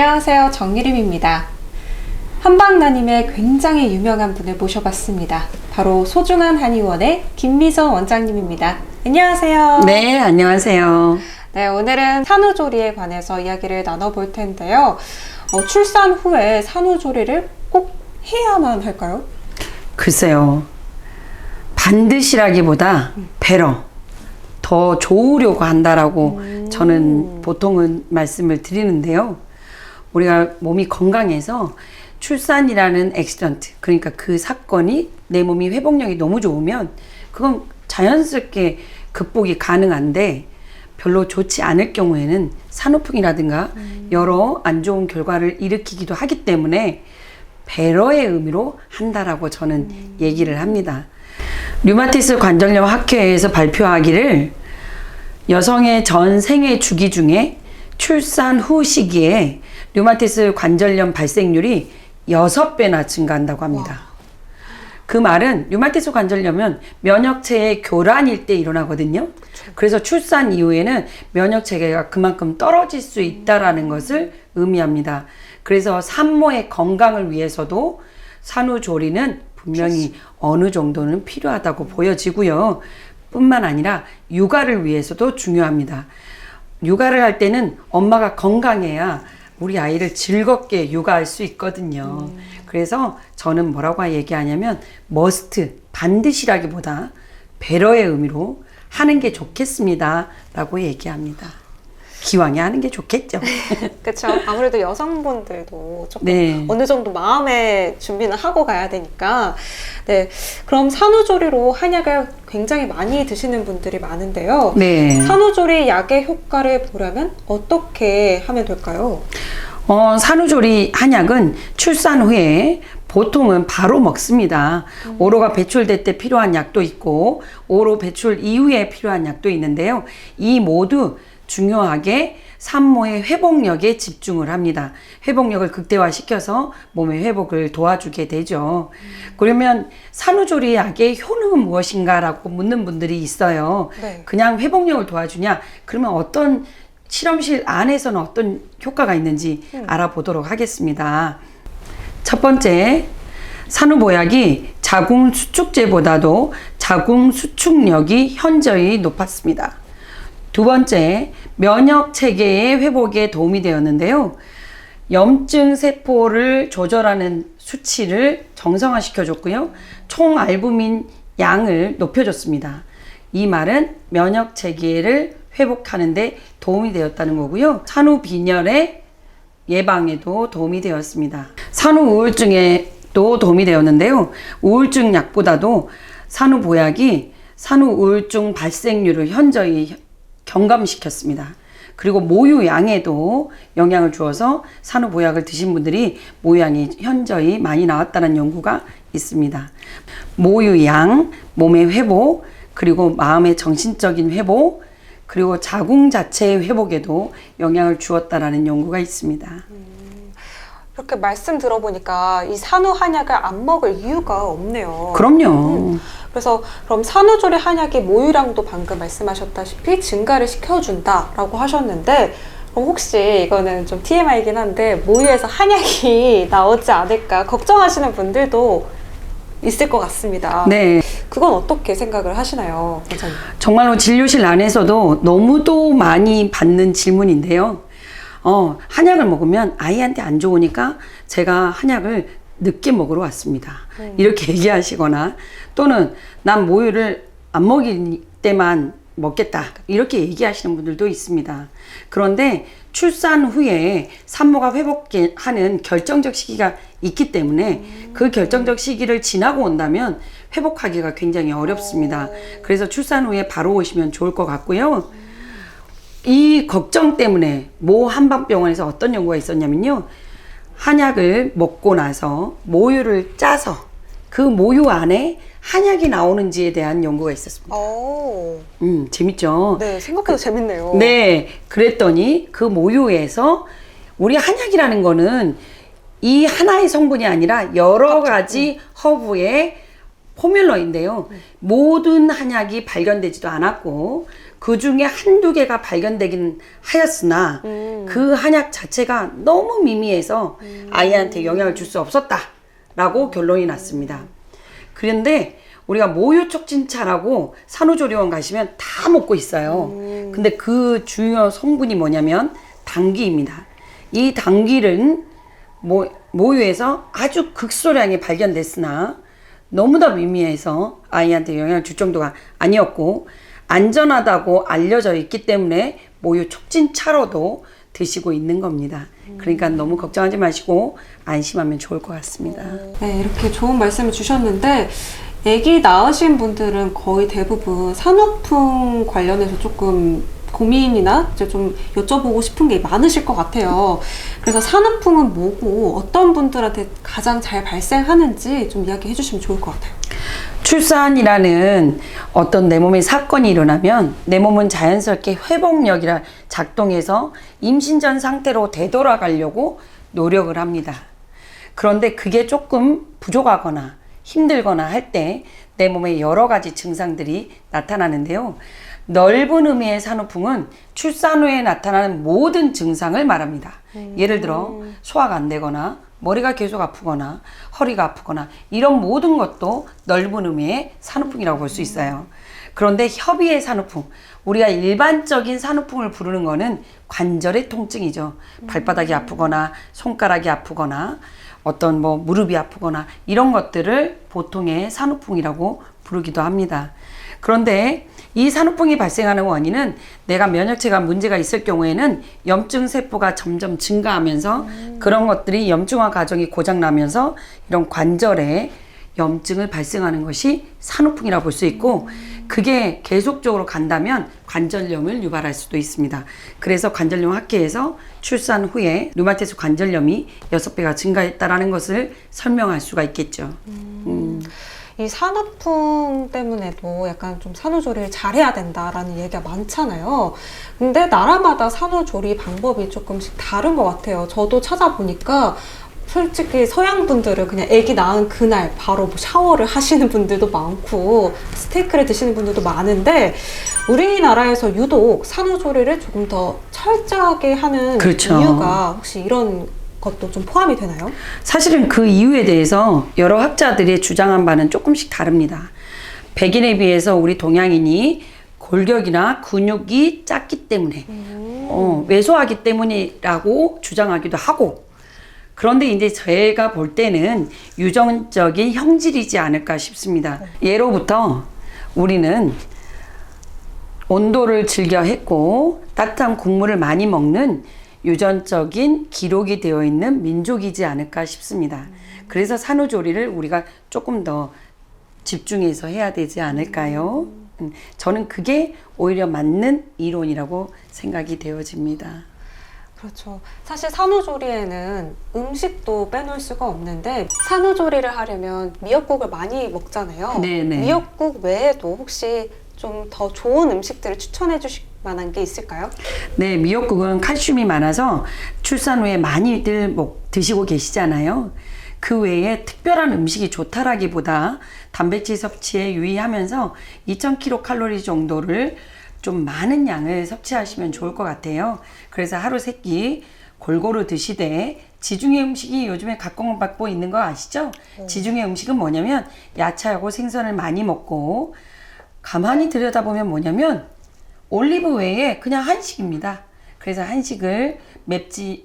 안녕하세요. 정유림입니다. 한방나님의 굉장히 유명한 분을 모셔봤습니다. 바로 소중한 한의원의 김미선 원장님입니다. 안녕하세요. 네, 안녕하세요. 네, 오늘은 산후조리에 관해서 이야기를 나눠볼 텐데요. 출산 후에 산후조리를 꼭 해야만 할까요? 글쎄요. 반드시라기보다 배러 더 좋으려고 한다라고 저는 보통은 말씀을 드리는데요. 우리가 몸이 건강해서 출산이라는 액시던트, 그러니까 그 사건이 내 몸이 회복력이 너무 좋으면 그건 자연스럽게 극복이 가능한데 별로 좋지 않을 경우에는 산후풍이라든가 여러 안 좋은 결과를 일으키기도 하기 때문에 배러의 의미로 한다라고 저는 얘기를 합니다. 류마티스 관절염 학회에서 발표하기를 여성의 전 생애 주기 중에 출산 후 시기에 류마티스 관절염 발생률이 6배나 증가한다고 합니다. 그 말은 류마티스 관절염은 면역체의 교란일 때 일어나거든요. 그래서 출산 이후에는 면역체계가 그만큼 떨어질 수 있다라는 것을 의미합니다. 그래서 산모의 건강을 위해서도 산후조리는 분명히 어느 정도는 필요하다고 보여지고요. 뿐만 아니라 육아를 위해서도 중요합니다. 육아를 할 때는 엄마가 건강해야 우리 아이를 즐겁게 육아할 수 있거든요. 그래서 저는 뭐라고 얘기하냐면 머스트, 반드시라기보다 배려의 의미로 하는 게 좋겠습니다 라고 얘기합니다. 기왕에 하는 게 좋겠죠. 그렇죠. 아무래도 여성분들도 조금 네. 어느 정도 마음의 준비는 하고 가야 되니까. 네, 그럼 산후조리로 한약을 굉장히 많이 드시는 분들이 많은데요. 네. 산후조리 약의 효과를 보려면 어떻게 하면 될까요? 산후조리 한약은 출산 후에 보통은 바로 먹습니다. 오로가 배출될 때 필요한 약도 있고 오로 배출 이후에 필요한 약도 있는데요. 이 모두 중요하게 산모의 회복력에 집중을 합니다. 회복력을 극대화시켜서 몸의 회복을 도와주게 되죠. 그러면 산후조리 약의 효능은 무엇인가라고 묻는 분들이 있어요. 네. 그냥 회복력을 도와주냐? 그러면 어떤 실험실 안에서는 어떤 효과가 있는지 알아보도록 하겠습니다. 첫 번째, 산후보약이 자궁수축제보다도 자궁수축력이 현저히 높았습니다. 두 번째, 면역체계의 회복에 도움이 되었는데요. 염증 세포를 조절하는 수치를 정상화시켜줬고요. 총 알부민 양을 높여줬습니다. 이 말은 면역체계를 회복하는 데 도움이 되었다는 거고요. 산후빈혈의 예방에도 도움이 되었습니다. 산후우울증에도 도움이 되었는데요. 우울증 약보다도 산후보약이 산후우울증 발생률을 현저히 경감시켰습니다. 그리고 모유양에도 영향을 주어서 산후보약을 드신 분들이 모유양이 현저히 많이 나왔다는 연구가 있습니다. 모유양, 몸의 회복, 그리고 마음의 정신적인 회복, 그리고 자궁 자체의 회복에도 영향을 주었다라는 연구가 있습니다. 이렇게 말씀 들어보니까 이 산후 한약을 안 먹을 이유가 없네요. 그럼요. 그래서 그럼 산후조리 한약의 모유량도 방금 말씀하셨다시피 증가를 시켜준다라고 하셨는데 그럼 혹시 이거는 좀 TMI이긴 한데 모유에서 한약이 나오지 않을까 걱정하시는 분들도 있을 것 같습니다. 네. 그건 어떻게 생각을 하시나요, 원장님? 정말로 진료실 안에서도 너무도 많이 받는 질문인데요. 한약을 먹으면 아이한테 안 좋으니까 제가 한약을 늦게 먹으러 왔습니다. 이렇게 얘기하시거나 또는 난 모유를 안 먹일 때만 먹겠다 이렇게 얘기하시는 분들도 있습니다. 그런데 출산 후에 산모가 회복하는 결정적 시기가 있기 때문에 그 결정적 시기를 지나고 온다면 회복하기가 굉장히 어렵습니다. 그래서 출산 후에 바로 오시면 좋을 것 같고요. 이 걱정 때문에 모 한방병원에서 어떤 연구가 있었냐면요. 한약을 먹고 나서 모유를 짜서 그 모유 안에 한약이 나오는지에 대한 연구가 있었습니다. 재밌죠? 네, 생각보다 재밌네요. 네, 그랬더니 그 모유에서 우리 한약이라는 거는 이 하나의 성분이 아니라 여러 가지 허브의 포뮬러인데요. 모든 한약이 발견되지도 않았고 그 중에 한두 개가 발견되긴 하였으나 그 한약 자체가 너무 미미해서 아이한테 영향을 줄 수 없었다라고 결론이 났습니다. 그런데 우리가 모유촉진차라고 산후조리원 가시면 다 먹고 있어요. 근데 그 주요 성분이 뭐냐면 당귀입니다. 이 당귀는 모유에서 아주 극소량이 발견됐으나 너무나 미미해서 아이한테 영향을 줄 정도가 아니었고 안전하다고 알려져 있기 때문에 모유 촉진차로도 드시고 있는 겁니다. 그러니까 너무 걱정하지 마시고 안심하면 좋을 것 같습니다. 네, 이렇게 좋은 말씀을 주셨는데 아기 낳으신 분들은 거의 대부분 산후풍 관련해서 조금 고민이나 이제 좀 여쭤보고 싶은 게 많으실 것 같아요. 그래서 산후풍은 뭐고 어떤 분들한테 가장 잘 발생하는지 좀 이야기해 주시면 좋을 것 같아요. 출산이라는 어떤 내 몸에 사건이 일어나면 내 몸은 자연스럽게 회복력이라 작동해서 임신 전 상태로 되돌아가려고 노력을 합니다. 그런데 그게 조금 부족하거나 힘들거나 할 때 내 몸에 여러 가지 증상들이 나타나는데요. 넓은 의미의 산후풍은 출산 후에 나타나는 모든 증상을 말합니다. 예를 들어 소화가 안 되거나 머리가 계속 아프거나 허리가 아프거나 이런 모든 것도 넓은 의미의 산후풍이라고 볼 수 있어요. 그런데 협의의 산후풍, 우리가 일반적인 산후풍을 부르는 거는 관절의 통증이죠. 발바닥이 아프거나 손가락이 아프거나 어떤 무릎이 아프거나 이런 것들을 보통의 산후풍이라고 부르기도 합니다. 그런데 이 산후풍이 발생하는 원인은 내가 면역체가 문제가 있을 경우에는 염증 세포가 점점 증가하면서 그런 것들이 염증화 과정이 고장나면서 이런 관절에 염증을 발생하는 것이 산후풍이라고 볼 수 있고 그게 계속적으로 간다면 관절염을 유발할 수도 있습니다. 그래서 관절염 학회에서 출산 후에 류마티스 관절염이 6배가 증가했다라는 것을 설명할 수가 있겠죠. 이 산후풍 때문에도 약간 좀 산후조리를 잘해야 된다라는 얘기가 많잖아요. 근데 나라마다 산후조리 방법이 조금씩 다른 것 같아요. 저도 찾아보니까 솔직히 서양 분들은 그냥 아기 낳은 그날 바로 샤워를 하시는 분들도 많고 스테이크를 드시는 분들도 많은데 우리나라에서 유독 산후조리를 조금 더 철저하게 하는 그렇죠. 이유가 혹시 이런 것도 좀 포함이 되나요? 사실은 그 이유에 대해서 여러 학자들이 주장한 바는 조금씩 다릅니다. 백인에 비해서 우리 동양인이 골격이나 근육이 작기 때문에 왜소하기 때문이라고 주장하기도 하고 그런데 이제 제가 볼 때는 유전적인 형질이지 않을까 싶습니다. 예로부터 우리는 온도를 즐겨 했고 따뜻한 국물을 많이 먹는 유전적인 기록이 되어 있는 민족이지 않을까 싶습니다. 그래서 산후조리를 우리가 조금 더 집중해서 해야 되지 않을까요? 저는 그게 오히려 맞는 이론이라고 생각이 되어집니다. 그렇죠. 사실 산후조리에는 음식도 빼놓을 수가 없는데 산후조리를 하려면 미역국을 많이 먹잖아요. 네네. 미역국 외에도 혹시 좀 더 좋은 음식들을 추천해 주실 만한 게 있을까요? 네, 미역국은 칼슘이 많아서 출산 후에 많이들 드시고 계시잖아요. 그 외에 특별한 음식이 좋다라기보다 단백질 섭취에 유의하면서 2000kcal 정도를 좀 많은 양을 섭취하시면 좋을 것 같아요. 그래서 하루 3끼 골고루 드시되 지중해 음식이 요즘에 각광받고 있는 거 아시죠? 지중해 음식은 뭐냐면 야채하고 생선을 많이 먹고 가만히 들여다보면 뭐냐면 올리브 외에 그냥 한식입니다. 그래서 한식을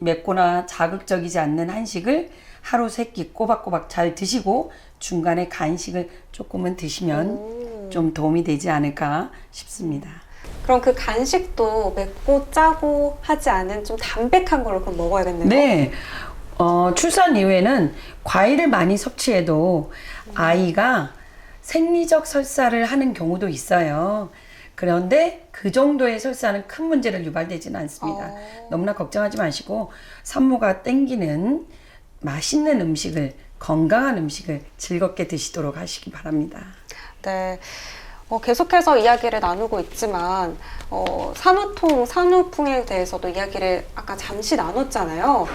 맵거나 자극적이지 않는 한식을 하루 3끼 꼬박꼬박 잘 드시고 중간에 간식을 조금은 드시면 좀 도움이 되지 않을까 싶습니다. 그럼 그 간식도 맵고 짜고 하지 않은 좀 담백한 걸로 그럼 먹어야겠네요. 네. 출산 이후에는 과일을 많이 섭취해도 아이가 생리적 설사를 하는 경우도 있어요. 그런데 그 정도의 설사는 큰 문제를 유발되지는 않습니다. 너무나 걱정하지 마시고 산모가 땡기는 맛있는 음식을, 건강한 음식을 즐겁게 드시도록 하시기 바랍니다. 네. 계속해서 이야기를 나누고 있지만 산후풍에 대해서도 이야기를 아까 잠시 나눴잖아요.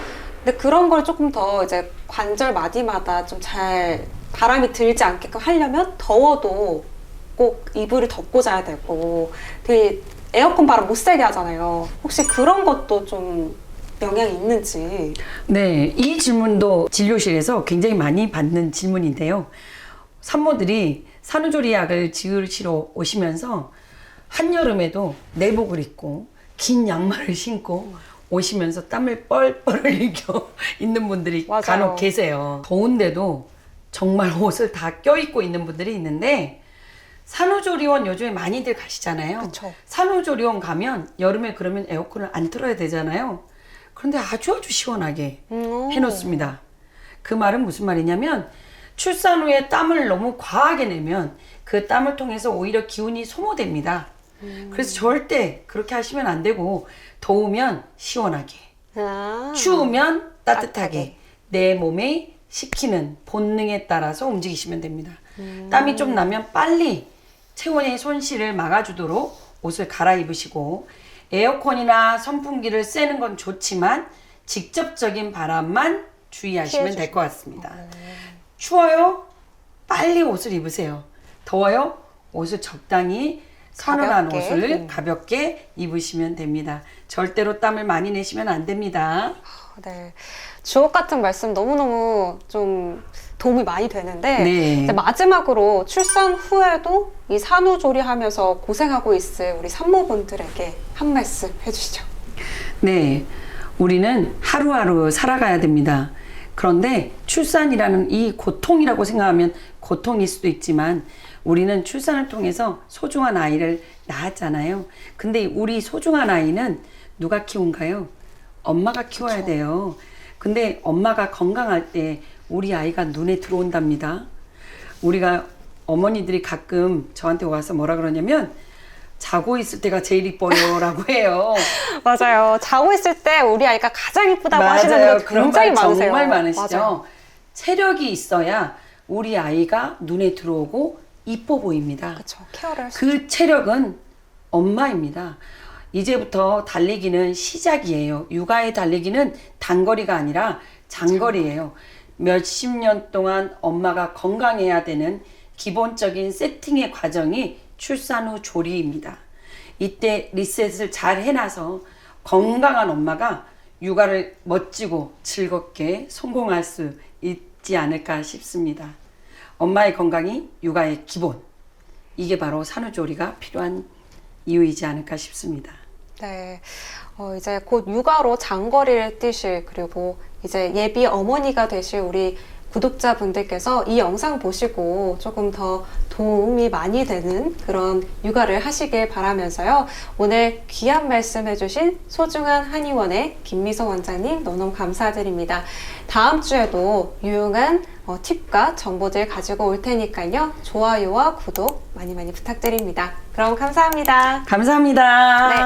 근데 그런 걸 조금 더 이제 관절 마디마다 좀 잘 바람이 들지 않게끔 하려면 더워도 꼭 이불을 덮고 자야 되고 되게 에어컨 바람 못 쐬게 하잖아요. 혹시 그런 것도 좀 영향이 있는지. 네, 이 질문도 진료실에서 굉장히 많이 받는 질문인데요. 산모들이 산후조리 약을 지으시러 오시면서 한여름에도 내복을 입고 긴 양말을 신고 오시면서 땀을 뻘뻘 흘리고 있는 분들이 맞아요. 간혹 계세요. 더운데도 정말 옷을 다 껴입고 있는 분들이 있는데 산후조리원 요즘에 많이들 가시잖아요. 그쵸. 산후조리원 가면 여름에 그러면 에어컨을 안 틀어야 되잖아요. 그런데 아주 시원하게 해놓습니다. 그 말은 무슨 말이냐면 출산 후에 땀을 너무 과하게 내면 그 땀을 통해서 오히려 기운이 소모됩니다. 그래서 절대 그렇게 하시면 안 되고 더우면 시원하게, 추우면 따뜻하게 내 몸에 식히는 본능에 따라서 움직이시면 됩니다. 땀이 좀 나면 빨리 체온의 손실을 막아주도록 옷을 갈아입으시고 에어컨이나 선풍기를 쐬는 건 좋지만 직접적인 바람만 주의하시면 될 것 같습니다. 추워요? 빨리 옷을 입으세요. 더워요? 옷을 적당히 서늘한 가볍게. 옷을 가볍게 입으시면 됩니다. 절대로 땀을 많이 내시면 안 됩니다. 네. 주옥 같은 말씀 너무너무 좀 도움이 많이 되는데 네. 이제 마지막으로 출산 후에도 이 산후조리 하면서 고생하고 있을 우리 산모분들에게 한 말씀 해주시죠. 네, 우리는 하루하루 살아가야 됩니다. 그런데 출산이라는 이 고통이라고 생각하면 고통일 수도 있지만 우리는 출산을 통해서 소중한 아이를 낳았잖아요. 근데 우리 소중한 아이는 누가 키운가요? 엄마가 키워야 그쵸. 돼요. 근데 엄마가 건강할 때 우리 아이가 눈에 들어온답니다. 우리가 어머니들이 가끔 저한테 와서 뭐라 그러냐면 자고 있을 때가 제일 이뻐요 라고 해요. 맞아요. 자고 있을 때 우리 아이가 가장 이쁘다고 맞아요. 하시는 분들 그런 굉장히 말 많으세요. 정말 많으시죠. 맞아요. 체력이 있어야 우리 아이가 눈에 들어오고 이뻐 보입니다. 그렇죠. 케어를 할 수. 그 체력은 엄마입니다. 이제부터 달리기는 시작이에요. 육아의 달리기는 단거리가 아니라 장거리예요. 몇십 년 동안 엄마가 건강해야 되는 기본적인 세팅의 과정이 출산 후 조리입니다. 이때 리셋을 잘 해놔서 건강한 엄마가 육아를 멋지고 즐겁게 성공할 수 있지 않을까 싶습니다. 엄마의 건강이 육아의 기본. 이게 바로 산후조리가 필요한 이유이지 않을까 싶습니다. 네. 이제 곧 육아로 장거리를 뛰실 그리고 이제 예비 어머니가 되실 우리 구독자분들께서 이 영상 보시고 조금 더 도움이 많이 되는 그런 육아를 하시길 바라면서요. 오늘 귀한 말씀 해주신 소중한 한의원의 김미소 원장님 너무너무 감사드립니다. 다음 주에도 유용한 팁과 정보들 가지고 올 테니까요. 좋아요와 구독 많이 부탁드립니다. 그럼 감사합니다. 감사합니다. 네.